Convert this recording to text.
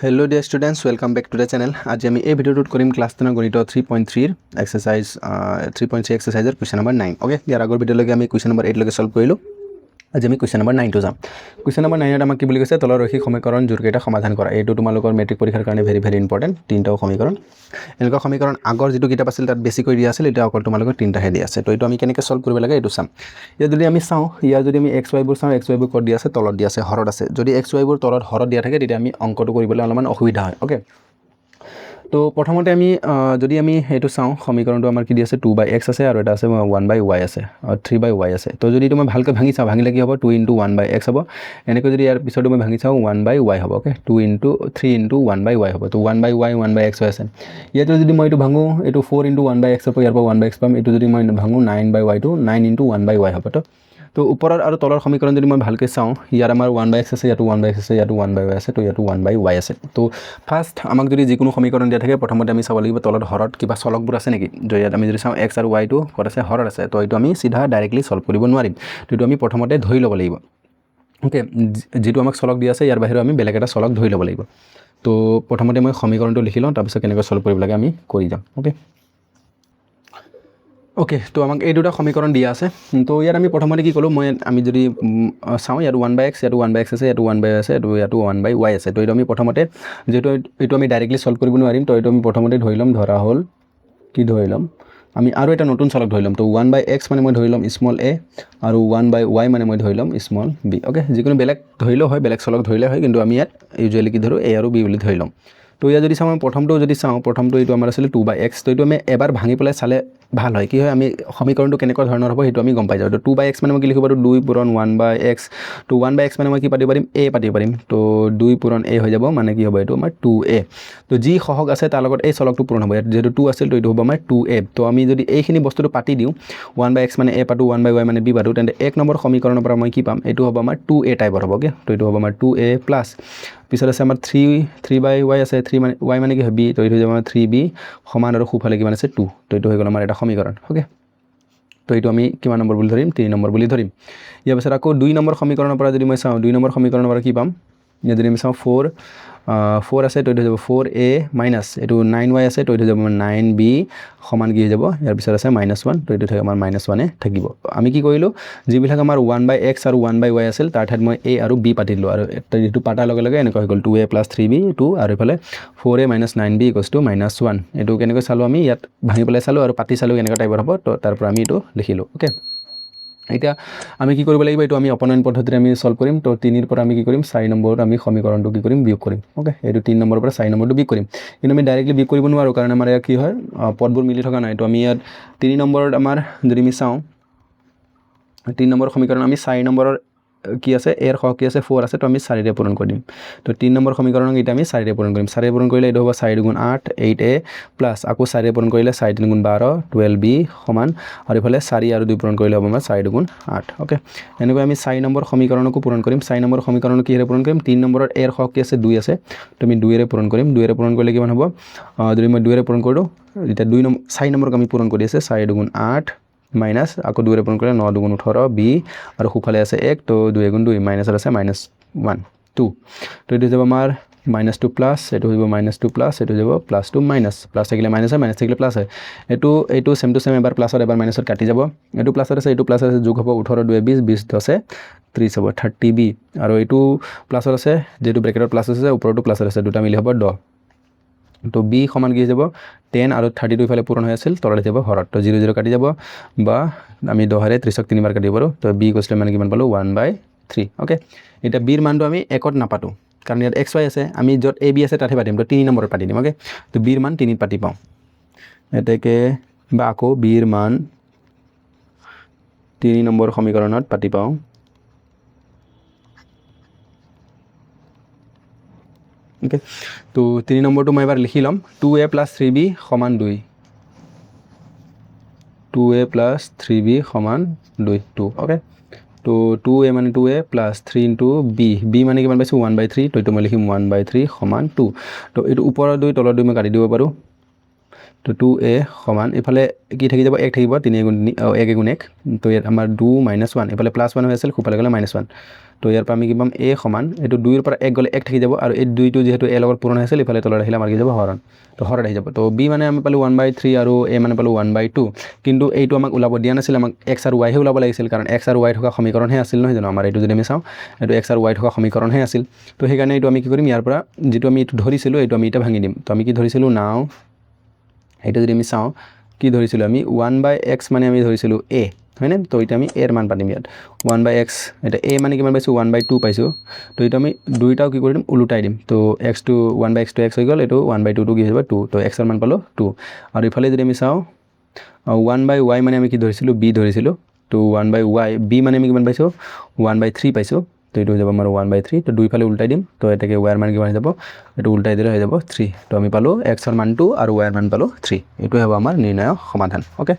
Hello dear students, welcome back to the channel. आज আমি এই ভিডিওটোত কৰিম ক্লাস 10 গণিত 3.3 এক্সাৰসাইজ 3.3 এক্সাৰসাইজৰ কোৱেশ্চন নম্বৰ 9 ওকে ইয়াৰ আগৰ ভিডিওলৈকে আমি কোৱেশ্চন নম্বৰ 8 লৈকে সলভ কৰিলো আজি আমি কোৱেশ্চন নম্বৰ 9 টো যাম কোৱেশ্চন নম্বৰ 9 ত আমাক কি বুলি কৈছে তলৰ ৰৈখিক সমীকৰণ জোৰকেইটা সমাধান কৰা এইটো তোমালোকৰ মেট্ৰিক পৰীক্ষাৰ কাৰণে ভেৰি ইম্পৰ্টেন্ট তিনটা সমীকৰণ এনেকুৱা সমীকৰণ আগৰ যেটো কিতাপ আছিল তাত বেছি কৰি দিয়া আছিল এটা অকল তোমালোকৰ তিনটাহে দিয়া আছে তো এইটো আমি কেনেকৈ সলভ কৰিব লাগে এইটো চাম ইয়াত যদি আমি চাও ইয়াৰ যদি আমি xy বোৰ চাও xy বোৰ ক'ত দিয়া আছে তলত দিয়া আছে হৰত আছে যদি xy বোৰ তলত হৰত দিয়া থাকে তেতিয়া আমি অংকটো কৰিবলৈ অলপমান অসুবিধা হয় ওকে তো প্ৰথমতে আমি যদি আমি এটো চাও সমীকৰণটো আমাৰ কি দি আছে 2/x আছে আৰু এটা আছে 1/y আছে আৰু 3/y আছে তো যদি তুমি ভালকৈ ভাঙি চাও ভাঙিলে কি হ'ব 2 * 1/x হ'ব এনেকৈ যদি ইয়াৰ পিছত তুমি ভাঙি চাও 1/y হ'ব ওকে 2 * 3 * 1/y হ'ব তো 1/y 1/x হৈ আছে ইয়াত যদি মই এটো ভাঙো এটো 4 * 1/x হ'ব ইয়াৰ পৰা 1/x পাম এটো যদি মই ভাঙো 9/y টো 9 * 1/y হ'ব তো ওপৰৰ আৰু তলৰ সমীকৰণ যদি মই ভালকৈ চাও ইয়াৰ আমাৰ 1/x আছে ইয়াটো 1/x আছে ইয়াটো 1/y আছে তো ইয়াটো 1/y আছে তো ফাৰ্স্ট আমাক যদি যিকোনো সমীকৰণ দিয়া থাকে প্ৰথমতে আমি চাব লাগিব তলত হৰত কিবা চলকবোৰ আছে নেকি ইয়াত আমি যদি চাও x আৰু y টো ক'ত আছে হৰত আছে তো এইটো আমি সিধা ডাইৰেক্টলি সলভ কৰিব নোৱাৰিম তো এইটো আমি প্ৰথমতে ধৰি ল'ব লাগিব ওকে যেটো আমাক চলক দিয়া আছে ইয়াৰ বাহিৰে আমি বেলেগ এটা চলক ধৰি ল'ব লাগিব তো প্ৰথমতে মই সমীকৰণটো লিখি লওঁ তাৰপিছত কেনেকৈ সলভ কৰিব লাগে আমি কৰি যাম ওকে ওকে তো আমাক এই দুটা সমীকৰণ দিয়া আছে তো ইয়াত আমি প্ৰথমতে কি কলো মই আমি যদি চাও ইয়াত 1/x ইয়াটো 1/x আছে ইয়াটো 1/y আছে ইয়াটো 1/y আছে তো এইটো আমি প্ৰথমতে যেটো এইটো আমি ডাইৰেক্টলি সলভ কৰিব নোৱাৰিম তো এইটো আমি প্ৰথমতে ধৰি লম ধৰা হল কি ধৰি লম আমি আৰু এটা নতুন চলক ধৰি লম তো 1/x মানে মই ধৰি লম স্মল a আৰু 1/y মানে মই ধৰি লম স্মল b ওকে যিকোনো বেলেগ ধৰিলেও হয় বেলেগ চলক ধৰিলে হয় কিন্তু আমি ইয়াত ইউজুৱেলি কি ধৰো a আৰু b বুলি ধৰি লম তো ইয়াত যদি চাও প্ৰথমটো যদি চাও প্ৰথমটো এইটো আমাৰ আছিল 2/x তো এইটো আমি এবাৰ ভাঙি পেলাই চালে ভাল হয় কি হয় আমি সমীকৰণটো কেনেকুৱা ধৰণৰ হ'ব হেতু আমি গম পাই যাও তো 2/x মানে মই কি লিখিব পাৰো 2 পূৰণ 1/x তো 1/x মানে মই কি পাতিব পাৰিম a পাতিব পাৰিম তো 2 পূৰণ a হৈ যাব মানে কি হ'ব এটো আমাৰ 2a তো যি সহগ আছে তাৰ লগত এই চলকটো পূৰণ হ'ব ইয়াত যেটো 2 আছিল তো এটো হ'ব আমাৰ 2a তো আমি যদি এইখিনি বস্তুটো পাতি দিও 1/x মানে a পাতো 1/y মানে b পাতো তেন্তে এক নম্বৰ সমীকৰণৰ পৰা মই কি পাম এটো হ'ব আমাৰ 2a টাইপৰ হ'ব ওকে তো এটো হ'ব আমাৰ 2a প্লাস পিছত আছে আমাৰ 3/y আছে 3 মানে y মানে কি হয় b তো এটো হৈ যাব আমাৰ 3b সমান আৰু খুফালে কি মানে আছে 2 তো এটো হৈ গ'ল আমাৰ এটা সমীকৰণ ওকে তো এটো আমি কিমান নম্বৰ বুলি ধৰিম 3 নম্বৰ বুলি ধৰিম ইয়াৰ পিছত আকৌ 2 নম্বৰ সমীকৰণৰ পৰা যদি মই চাও 2 নম্বৰ সমীকৰণৰ পৰা কি পাম ইয়াত যদি আমি চাও 4 আছে তো এটো হৈ যাব 4a মাইনাস এটো 9y আছে তো এটো হৈ যাব 9b সমান কি হৈ যাব ইয়াৰ পিছত আছে -1 তো এটো থাকে আমাৰ -1 এ থাকিব আমি কি কৰিলো যিবিলাক আমাৰ 1/x আৰু 1/y আছিল তাৰ ঠাইত মই a আৰু b পাতিলো আৰু এটো পাটাৰ লগে লগে এনেকৈ হৈ গ'ল 2a + 3b 2 আৰু ইফালে 4a - 9b = -1 এটো কেনেকৈ চালো আমি ইয়াত ভাঙি পেলাই চালো আৰু পাতি চালো এনেকুৱা টাইপৰ হ'ব তো তাৰ পৰা আমি এটো লিখিলো ওকে এতিয়া আমি কি কৰিব লাগিব এটো আমি অপনয়ন পদ্ধতিৰে আমি সলভ কৰিম তো 3 ৰ পৰা আমি কি কৰিম 4 নম্বৰত আমি সমীকৰণটো কি কৰিম বিয়োগ কৰিম ওকে এটো 3 নম্বৰৰ পৰা 4 নম্বৰটো বিয়োগ কৰিম কিন্তু আমি ডাইৰেক্টলি বিয়োগ কৰিব নোৱাৰো কাৰণ আমাৰ ইয়াত কি হয় পদবোৰ মিলি থকা নাই তো আমি ইয়াত 3 নম্বৰত আমাৰ যদি আমি চাও 3 নম্বৰ সমীকৰণ আমি 4 নম্বৰৰ কি আছে এৰ সহ কি আছে 4 আছে তো আমি 4 ৰে পূৰণ কৰিম তো 3 নম্বৰ সমীকৰণক এটা আমি 4 ৰে পূৰণ কৰিম 4 ৰে পূৰণ কৰিলে এটো হ'ব 4 * 8 8a প্লাস আকৌ 4 ৰে পূৰণ কৰিলে 4 * 3 = 12 12b সমান আৰু ইফালে 4 আৰু 2 পূৰণ কৰিলে হ'ব আমাৰ 4 * 8 ওকে এনেকৈ আমি 4 নম্বৰ সমীকৰণকো পূৰণ কৰিম 4 নম্বৰ সমীকৰণক কিহেৰে পূৰণ কৰিম 3 নম্বৰৰ এৰ সহ কি আছে 2 আছে তো আমি 2 ৰে পূৰণ কৰিম 2 ৰে পূৰণ কৰিলে কিমান হ'ব যদি মই 2 ৰে পূৰণ কৰো এটা 4 নম্বৰক আমি পূৰণ কৰি আছে 4 * 8 মাইনাস আকৌ 2 ৰে পূৰণ কৰিলে 9 * 2 = 18 b আৰু খুফালে আছে 1 তো 2 * 2 মাইনাস আছে -1 2 তো এটো যাব আমাৰ -2 প্লাস এটো হ'ব -2 প্লাস এটো যাব +2 মাইনাস প্লাস থাকিলে মাইনাস হয় মাইনাস থাকিলে প্লাস হয় এটো সেম টু সেম এবাৰ প্লাসত এবাৰ মাইনাসত কাটি যাব এটো প্লাসত আছে এটো প্লাসত আছে যোগ হ'ব 18 2 20 20 10 30 হ'ব 30b আৰু এটো প্লাসত আছে যেটো ব্ৰেকেটৰ প্লাস আছে ওপৰটো প্লাসত আছে দুটা মিলি হ'ব 10 তো b সমান কি যাব 10 আৰু 32 ইফালে পূৰণ হৈ আছিল তললৈ যাব হৰত তো 0 0 কাটি যাব বা আমি 10 ৰে 30ক 3 বাৰ কাটিব পাৰো তো b কৈছিলে মানে কিমান পালো 1/3 ওকে এটা b ৰ মানটো আমি একত নাপাতো কাৰণ ইয়াত xy আছে আমি যত ab আছে তাতে পাতিম তো 3 নম্বৰত পাতি দিম ওকে তো b ৰ মান 3 ত পাতি পাও এতেকে বা আকৌ b ৰ মান 3 নম্বৰ সমীকৰণত পাতি পাও ওকে তো 3 নম্বৰটো মই এবাৰ লিখি লম 2a + 3b = 2 2a + 3b = 2 okay তো 2a মানে 2a + 3 * b b মানে কিমান পাইছো 1/3 তো এটো মই লিখিম 1/3 = 2 তো এটো ওপৰৰ 2 তলৰ 2 মই কাটি দিব পাৰো তো তো 2a সমান এইফালে কি থাকি যাব 1 থাকিব 3 গুণ 1 গুণ 1 তো ইয়াত আমাৰ 2 - 1 এইফালে +1 হৈ আছিল খুপালে গ'লে -1 তো ইয়াৰ পৰা আমি কি পাম a সমান এইটো 2 ৰ পৰা 1 গ'লে 1 থাকি যাব আৰু এই 2টো যেহেতু a লগত পূৰণ হৈছিল এইফালে তলত আহিলে আমাৰ কি যাব হৰণ তো হৰত আহি যাব তো b মানে আমি পালো 1/3 আৰু a মানে পালো 1/2 কিন্তু এইটো আমাক ওলাব দিয়া নাছিল আমাক x আৰু y হে ওলাব লাগিছিল কাৰণ x আৰু y থকা সমীকৰণহে আছিল নহয় জানো আমাৰ এইটো যদি আমি চাওঁ এইটো x আৰু y থকা সমীকৰণহে আছিল তো সেইকাৰণে এইটো আমি কি কৰিম ইয়াৰ পৰা যেটো আমি এইটো ধৰিছিলোঁ এইটো আমি এটা ভাঙি দিম তো আমি কি ধৰিছিলোঁ নাও এইটো যদি আমি চাওঁ কি ধৰিছিলোঁ আমি 1/x মানে আমি ধৰিছিলোঁ a হয়নে তো এটা আমি a এর মান পাতিম ইয়াত 1/x এটা a মানে কিমান পাইছোঁ 1/2 পাইছোঁ তো এটা আমি দুইটাও কি কৰি দিম উলুটাই দিম তো x to 1/x to x হৈ গ'ল এইটো 1/2 to কি হৈ যাব 2 তো x এর মান পালো 2 আৰু ইফালে যদি আমি চাওঁ 1/y মানে আমি কি ধৰিছিলোঁ b ধৰিছিলোঁ তো 1/y b মানে আমি কিমান পাইছোঁ 1/3 পাইছোঁ তো এইটো হৈ যাব আমাৰ 1/3 তো দুইফালে উল্টাই দিম তো এটাকে y এর মান কিমান হৈ যাব এইটো উল্টাই দিলে হৈ যাব 3 তো আমি পালো x এর মান 2 আৰু y এৰ মান পালো 3 এইটো হ'ব আমাৰ নিৰ্ণয় সমাধান ওকে